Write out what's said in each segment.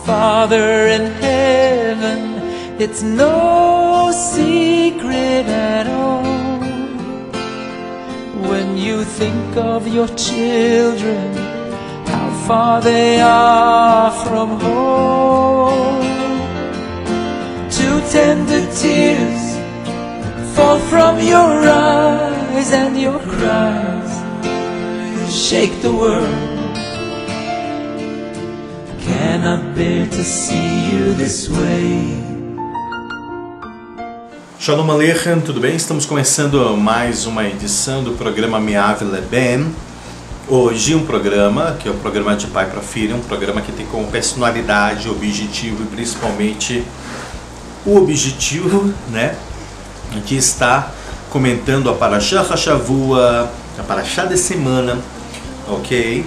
Father in heaven, it's no secret at all. When you think of your children, how far they are from home. Two tender tears fall from your eyes, and your cries shake the world. Cannot bear to see you this way. Shalom Aleichem, tudo bem? Estamos começando mais uma edição do programa Me'av Leben. Hoje um programa que é o programa de pai para filho, um programa que tem como personalidade, objetivo e principalmente o objetivo, né, de estar comentando a Parashá Hashavua, a Parashá da semana, ok?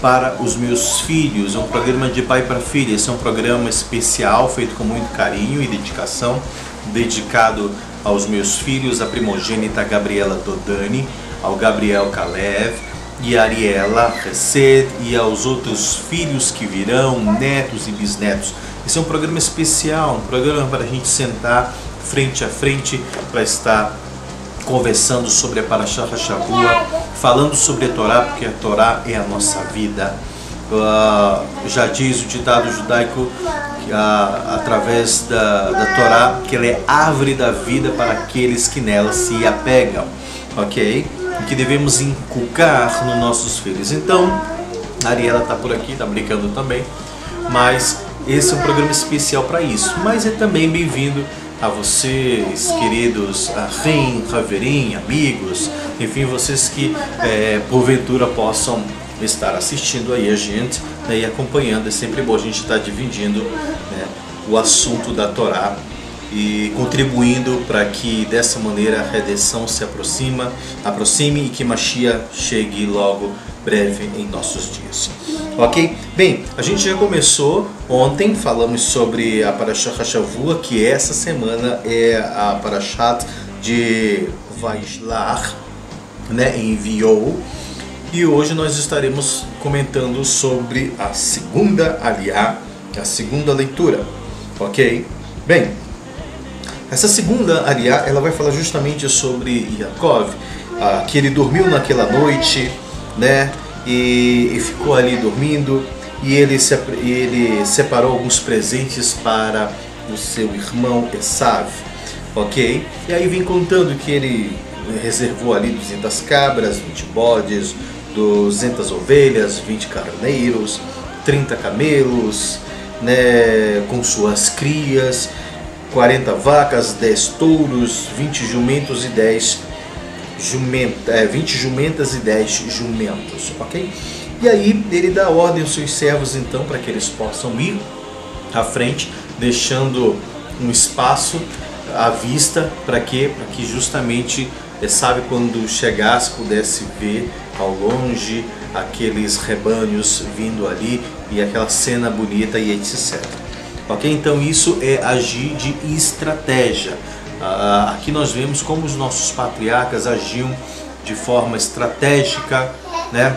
Para os meus filhos, um programa de pai para filha. Esse é um programa especial, feito com muito carinho e dedicação, dedicado aos meus filhos, a primogênita Gabriela Dodani, ao Gabriel Kalev e a Ariela Hesed e aos outros filhos que virão, netos e bisnetos. Esse é um programa especial, um programa para a gente sentar frente a frente, para estar conversando sobre a Parashá Hashavua, falando sobre a Torá, porque a Torá é a nossa vida. Já diz o ditado judaico que através da Torá, que ela é árvore da vida para aqueles que nela se apegam, ok? E que devemos inculcar nos nossos filhos. Então, a Ariela está por aqui, está brincando também, mas esse é um programa especial para isso. Mas é também bem-vindo a vocês, queridos Ahim, Haverim, amigos, enfim, vocês que porventura possam estar assistindo aí a gente, né, e acompanhando. É sempre bom a gente estar dividindo, né, o assunto da Torá e contribuindo para que dessa maneira a redenção se aproxime e que Mashiach chegue logo breve em nossos dias. Ok? Bem, a gente já começou ontem, falamos sobre a Parashá Hashavua, que essa semana é a Parashat de Vaishlach, né, enviou, e hoje nós estaremos comentando sobre a segunda aliá, a segunda leitura, ok? Bem, essa segunda aliá, ela vai falar justamente sobre Yaakov, que ele dormiu naquela noite, né, e ficou ali dormindo, e ele separou alguns presentes para o seu irmão Esav, ok? E aí vem contando que ele reservou ali 200 cabras, 20 bodes, 200 ovelhas, 20 carneiros, 30 camelos, né, com suas crias, 40 vacas, 10 touros, 20 jumentos e 20 jumentas e 10 jumentos, ok? E aí ele dá ordem aos seus servos então para que eles possam ir à frente, deixando um espaço à vista para que justamente, sabe, quando chegasse pudesse ver ao longe aqueles rebanhos vindo ali e aquela cena bonita e etc. Ok? Então isso é agir de estratégia. Aqui nós vemos como os nossos patriarcas agiam de forma estratégica, né,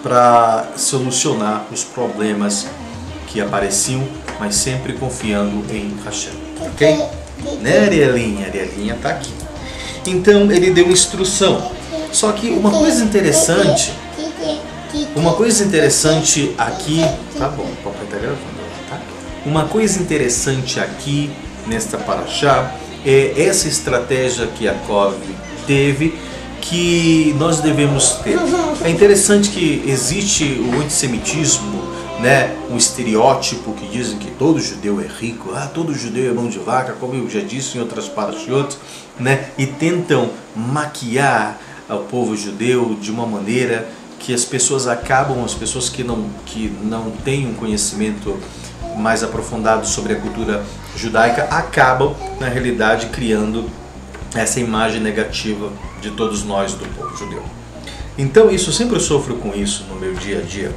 para solucionar os problemas que apareciam, mas sempre confiando em Hashem. Ok? Né, Arielinha? Arielinha está aqui. Então ele deu instrução. Só que uma coisa interessante aqui, tá bom, o papai está gravando, tá? Uma coisa interessante aqui nesta Parashá é essa estratégia que Yaakov teve, que nós devemos ter. É interessante que existe o antissemitismo, né, um estereótipo que dizem que todo judeu é rico, todo judeu é mão de vaca, como eu já disse em outras parashiot, né, e tentam maquiar o povo judeu de uma maneira que as pessoas que não têm um conhecimento mais aprofundado sobre a cultura judaica, acabam, na realidade, criando essa imagem negativa de todos nós do povo judeu. Então isso, eu sempre sofro com isso no meu dia a dia.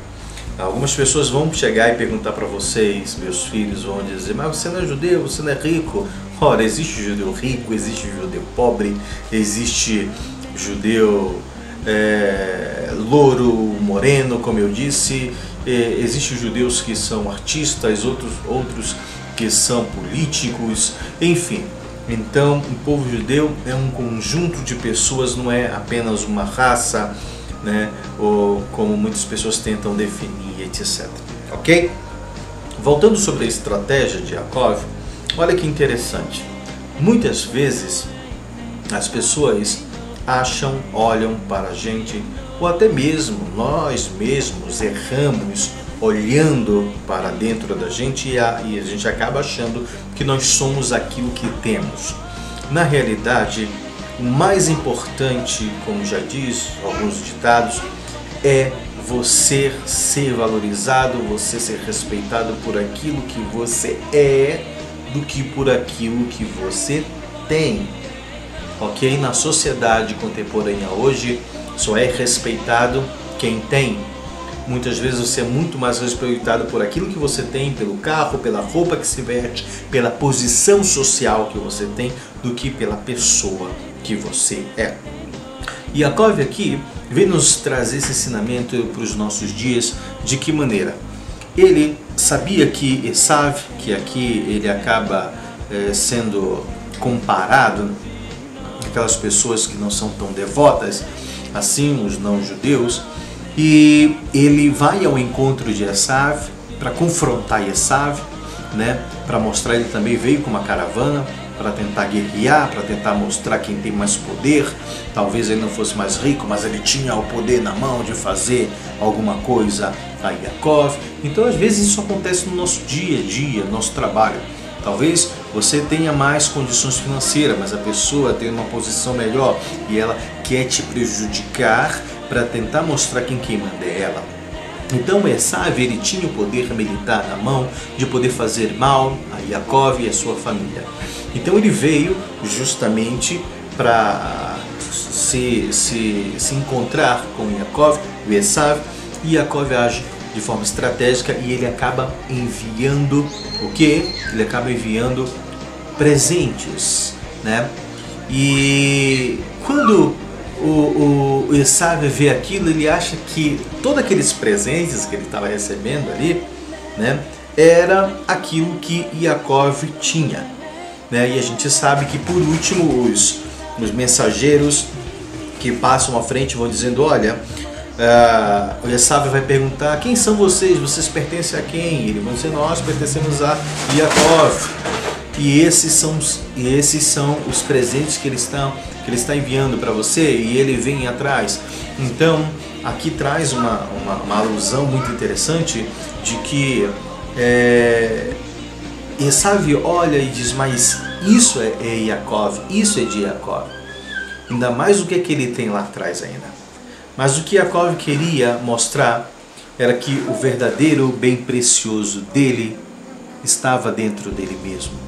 Algumas pessoas vão chegar e perguntar para vocês, meus filhos, vão dizer: mas você não é judeu, você não é rico. Ora, existe judeu rico, existe judeu pobre, existe judeu louro, moreno, como eu disse, Existem judeus que são artistas, outros que são políticos, enfim. Então, o povo judeu é um conjunto de pessoas, não é apenas uma raça, né? Ou como muitas pessoas tentam definir, etc. Ok? Voltando sobre a estratégia de Yaakov, olha que interessante. Muitas vezes as pessoas olham para a gente, ou até mesmo nós mesmos erramos olhando para dentro da gente e a gente acaba achando que nós somos aquilo que temos. Na realidade, o mais importante, como já diz alguns ditados, é você ser valorizado, você ser respeitado por aquilo que você é, do que por aquilo que você tem. Ok? Na sociedade contemporânea hoje, só é respeitado quem tem. Muitas vezes você é muito mais respeitado por aquilo que você tem, pelo carro, pela roupa que se veste, pela posição social que você tem, do que pela pessoa que você é. E Yaakov aqui vem nos trazer esse ensinamento para os nossos dias. De que maneira? Ele sabia que Esav, que aqui ele acaba sendo comparado aquelas pessoas que não são tão devotas, assim os não-judeus, e ele vai ao encontro de Esav para confrontar Esav, né? Para mostrar, ele também veio com uma caravana para tentar guerrear, para tentar mostrar quem tem mais poder. Talvez ele não fosse mais rico, mas ele tinha o poder na mão de fazer alguma coisa a Yaakov. Então às vezes isso acontece no nosso dia a dia, no nosso trabalho. Talvez você tenha mais condições financeiras, mas a pessoa tem uma posição melhor e ela quer te prejudicar para tentar mostrar quem manda é ela. Então Esav, ele tinha o poder militar na mão de poder fazer mal a Yaakov e a sua família. Então ele veio justamente para se encontrar com Yaakov, o Esav, e Yaakov age de forma estratégica e ele acaba enviando o quê? Ele acaba enviando presentes, né? E quando o Esav vê aquilo, ele acha que todos aqueles presentes que ele estava recebendo ali, né, era aquilo que Yaakov tinha, né? E a gente sabe que por último os mensageiros que passam à frente vão dizendo: olha, o Esav vai perguntar: quem são vocês? Vocês pertencem a quem? E eles vão dizer: nós pertencemos a Yaakov. E esses são os presentes que ele está enviando para você, e ele vem atrás. Então, aqui traz uma alusão muito interessante de que Esav olha e diz: mas isso é Yaakov, isso é de Yaakov. Ainda mais o que ele tem lá atrás ainda. Mas o que Yaakov queria mostrar era que o verdadeiro bem precioso dele estava dentro dele mesmo.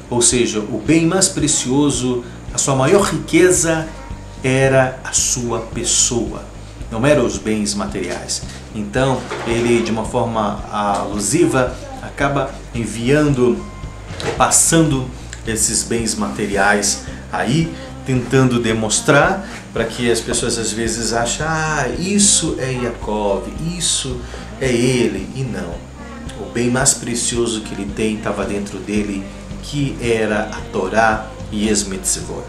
Ou seja, o bem mais precioso, a sua maior riqueza era a sua pessoa, não eram os bens materiais. Então, ele, de uma forma alusiva, acaba passando esses bens materiais aí, tentando demonstrar para que as pessoas às vezes achem: isso é Yaakov, isso é ele. E não, o bem mais precioso que ele tem estava dentro dele, que era a Torá e as mitzvot.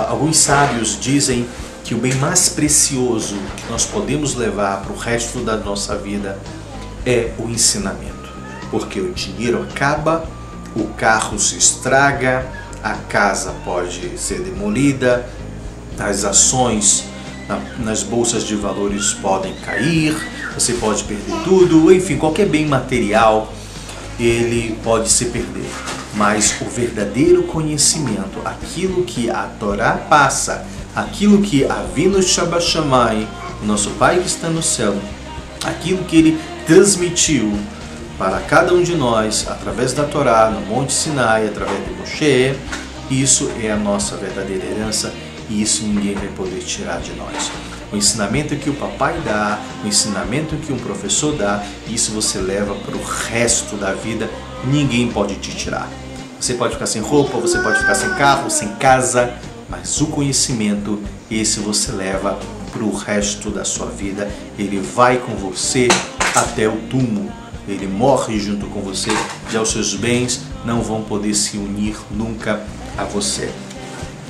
Alguns sábios dizem que o bem mais precioso que nós podemos levar para o resto da nossa vida é o ensinamento, porque o dinheiro acaba, o carro se estraga, a casa pode ser demolida, as ações nas bolsas de valores podem cair, você pode perder tudo, enfim, qualquer bem material ele pode se perder. Mas o verdadeiro conhecimento, aquilo que a Torá passa, aquilo que Avinu Shabbat Shammai, o nosso Pai que está no céu, aquilo que ele transmitiu para cada um de nós através da Torá, no Monte Sinai, através de Moshe, isso é a nossa verdadeira herança e isso ninguém vai poder tirar de nós. O ensinamento que o papai dá, o ensinamento que um professor dá, isso você leva para o resto da vida, ninguém pode te tirar. Você pode ficar sem roupa, você pode ficar sem carro, sem casa, mas o conhecimento, esse você leva para o resto da sua vida. Ele vai com você até o túmulo. Ele morre junto com você. Já os seus bens não vão poder se unir nunca a você.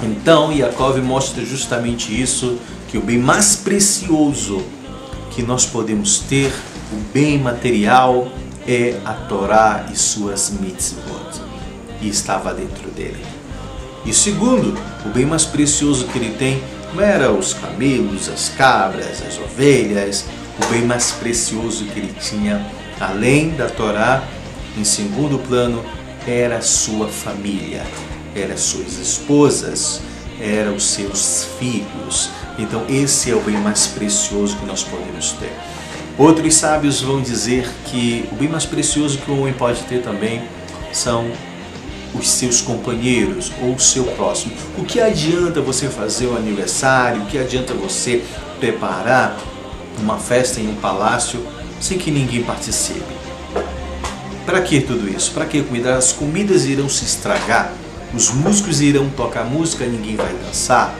Então, Yaakov mostra justamente isso, que o bem mais precioso que nós podemos ter, o bem material, é a Torá e suas mitzvot. E estava dentro dele. E segundo, o bem mais precioso que ele tem não era os camelos, as cabras, as ovelhas. O bem mais precioso que ele tinha, além da Torá, em segundo plano, era a sua família, eram as suas esposas, eram os seus filhos. Então esse é o bem mais precioso que nós podemos ter. Outros sábios vão dizer que o bem mais precioso que o homem pode ter também são os seus companheiros ou o seu próximo. O que adianta você fazer o aniversário? O que adianta você preparar uma festa em um palácio sem que ninguém participe? Para que tudo isso? Para que comida? As comidas irão se estragar, os músicos irão tocar música e ninguém vai dançar.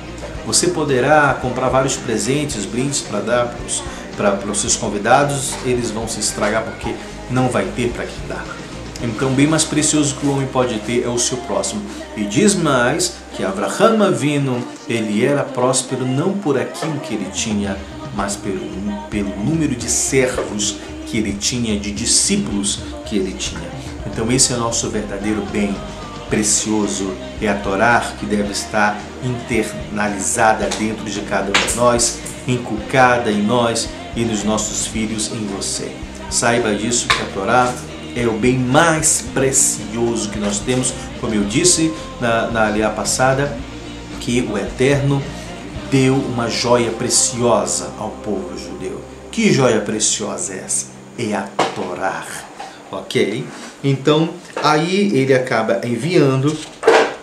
Você poderá comprar vários presentes, brindes para dar para os seus convidados, eles vão se estragar porque não vai ter para quem dar. Então, bem mais precioso que o homem pode ter é o seu próximo. E diz mais que Avraham Avinu, ele era próspero não por aquilo que ele tinha, mas pelo número de servos que ele tinha, de discípulos que ele tinha. Então esse é o nosso verdadeiro bem precioso, é a Torá, que deve estar internalizada dentro de cada um de nós, inculcada em nós e nos nossos filhos, em você. Saiba disso, que a Torá é o bem mais precioso que nós temos, como eu disse na aliá passada, que o Eterno deu uma joia preciosa ao povo judeu. Que joia preciosa é essa? É a Torá, ok? Então, aí ele acaba enviando,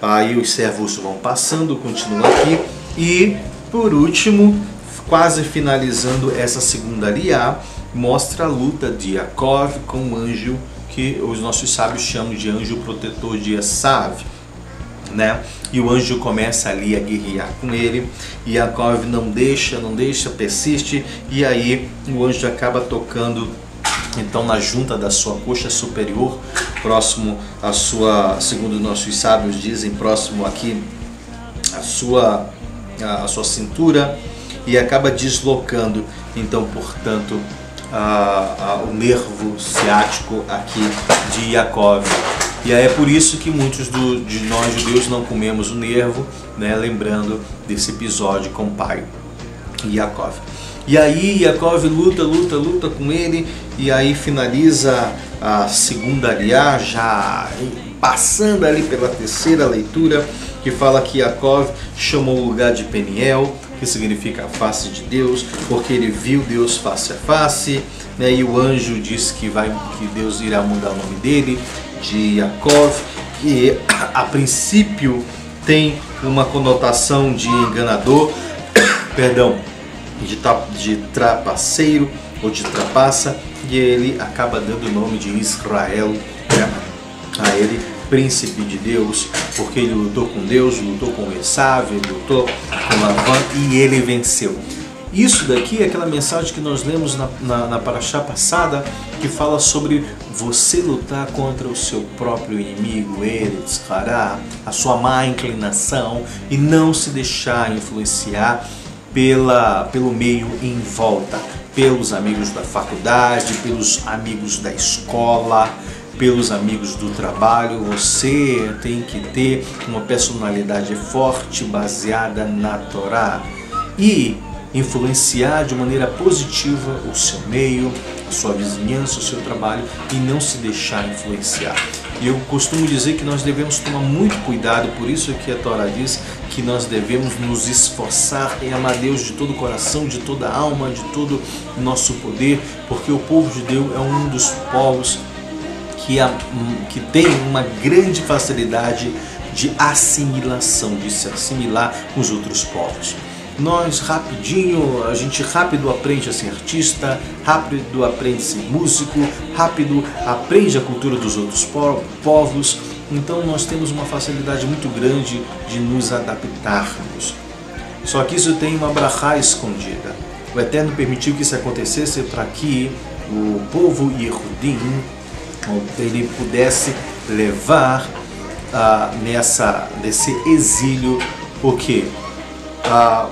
aí os servos vão passando, continuam aqui, e por último, quase finalizando essa segunda aliá, mostra a luta de Yaakov com o anjo, que os nossos sábios chamam de anjo protetor de Esav, né? E o anjo começa ali a guerrear com ele, e Yaakov não deixa, persiste, e aí o anjo acaba tocando então na junta da sua coxa superior, próximo à sua, segundo nossos sábios dizem, próximo aqui à sua cintura, e acaba deslocando então, portanto, o nervo ciático aqui de Yaakov. E aí é por isso que muitos de nós judeus não comemos o nervo, né, lembrando desse episódio com o pai Yaakov. E aí Yaakov luta com ele, e aí finaliza a segunda aliá, já passando ali pela terceira leitura, que fala que Yaakov chamou o lugar de Peniel, que significa a face de Deus, porque ele viu Deus face a face, né? E o anjo disse que Deus irá mudar o nome dele de Yaakov, que a princípio tem uma conotação de enganador, perdão, de trapaceiro ou de trapaça, e ele acaba dando o nome de Israel, né, a ele, príncipe de Deus, porque ele lutou com Deus, lutou com Esav, lutou com Labã, e ele venceu. Isso daqui é aquela mensagem que nós lemos na paraxá passada, que fala sobre você lutar contra o seu próprio inimigo, Eretz Hará, a sua má inclinação, e não se deixar influenciar pelo meio em volta, pelos amigos da faculdade, pelos amigos da escola, pelos amigos do trabalho. Você tem que ter uma personalidade forte, baseada na Torá, e influenciar de maneira positiva o seu meio, a sua vizinhança, o seu trabalho, e não se deixar influenciar. E eu costumo dizer que nós devemos tomar muito cuidado, por isso que a Torá diz que nós devemos nos esforçar em amar Deus de todo o coração, de toda a alma, de todo o nosso poder, porque o povo judeu é um dos povos que tem uma grande facilidade de assimilação, de se assimilar com os outros povos. Nós a gente rápido aprende a ser artista, rápido aprende a ser músico, rápido aprende a cultura dos outros povos. Então nós temos uma facilidade muito grande de nos adaptarmos. Só que isso tem uma brachá escondida. O Eterno permitiu que isso acontecesse para que o povo Yehudim ele pudesse levar desse exílio o quê?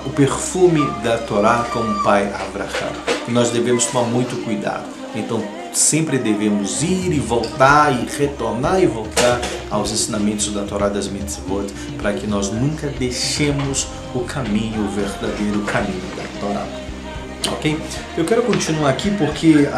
O perfume da Torá com o pai Abraham. E nós devemos tomar muito cuidado. Então sempre devemos ir e voltar e retornar e voltar aos ensinamentos da Torá das Mitzvot, para que nós nunca deixemos o caminho, o verdadeiro caminho da Torá. Ok? Eu quero continuar aqui porque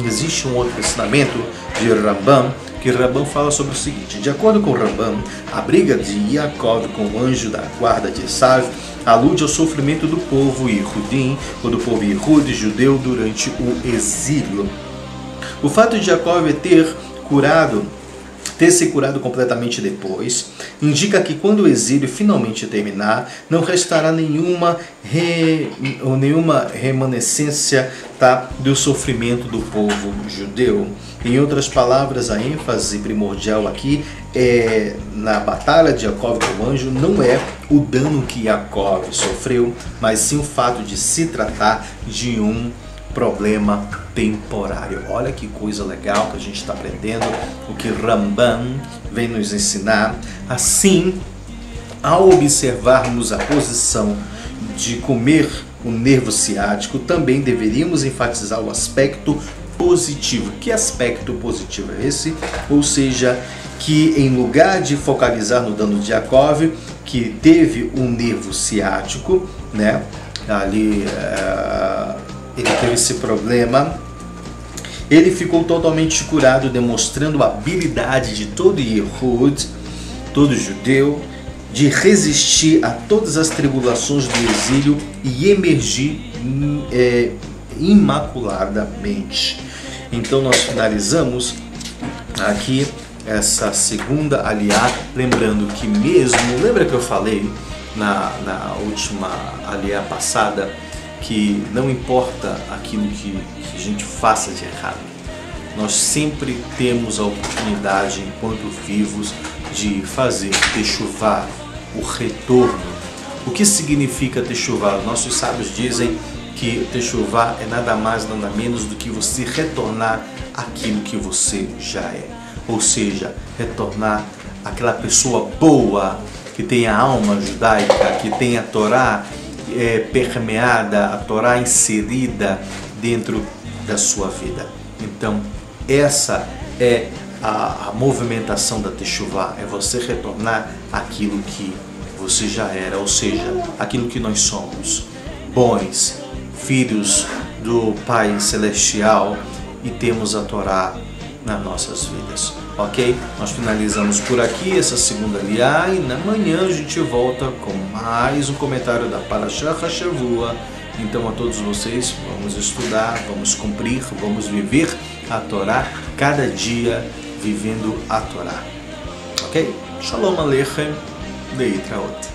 existe um outro ensinamento de Rambam, que Rambam fala sobre o seguinte: de acordo com Rambam, a briga de Yaakov com o anjo da guarda de Esav alude ao sofrimento do povo Yehudim, ou do povo Yehud, judeu, durante o exílio. O fato de Yaakov ter se curado completamente depois, indica que quando o exílio finalmente terminar, não restará nenhuma remanescência do sofrimento do povo judeu. Em outras palavras, a ênfase primordial aqui na batalha de Yaakov com o anjo não é o dano que Yaakov sofreu, mas sim o fato de se tratar de um problema temporário. Olha que coisa legal que a gente está aprendendo, o que Rambam vem nos ensinar. Assim, ao observarmos a posição de comer o nervo ciático, também deveríamos enfatizar o aspecto positivo. Que aspecto positivo é esse? Ou seja, que em lugar de focalizar no dano de Yaakov, que teve um nervo ciático, né? Ali ele teve esse problema, ele ficou totalmente curado, demonstrando a habilidade de todo Yehud, todo judeu, de resistir a todas as tribulações do exílio e emergir imaculadamente. Então nós finalizamos aqui essa segunda aliá, lembrando que lembra que eu falei na última aliá passada, que não importa aquilo que a gente faça de errado, nós sempre temos a oportunidade, enquanto vivos, de fazer techuvá, o retorno. O que significa techuvá? Nossos sábios dizem que techuvá é nada mais, nada menos do que você retornar aquilo que você já é. Ou seja, retornar aquela pessoa boa, que tem a alma judaica, que tem a Torá permeada, a Torá inserida dentro da sua vida. Então, essa é a movimentação da techuvá, é você retornar aquilo que você já era, ou seja, aquilo que nós somos, bons filhos do Pai Celestial, e temos a Torá nas nossas vidas. Ok? Nós finalizamos por aqui essa segunda aliá, e na manhã a gente volta com mais um comentário da Parashá Hashavua. Então, a todos vocês, vamos estudar, vamos cumprir, vamos viver a Torá, cada dia vivendo a Torá. Ok? Shalom Aleichem, Leitraot.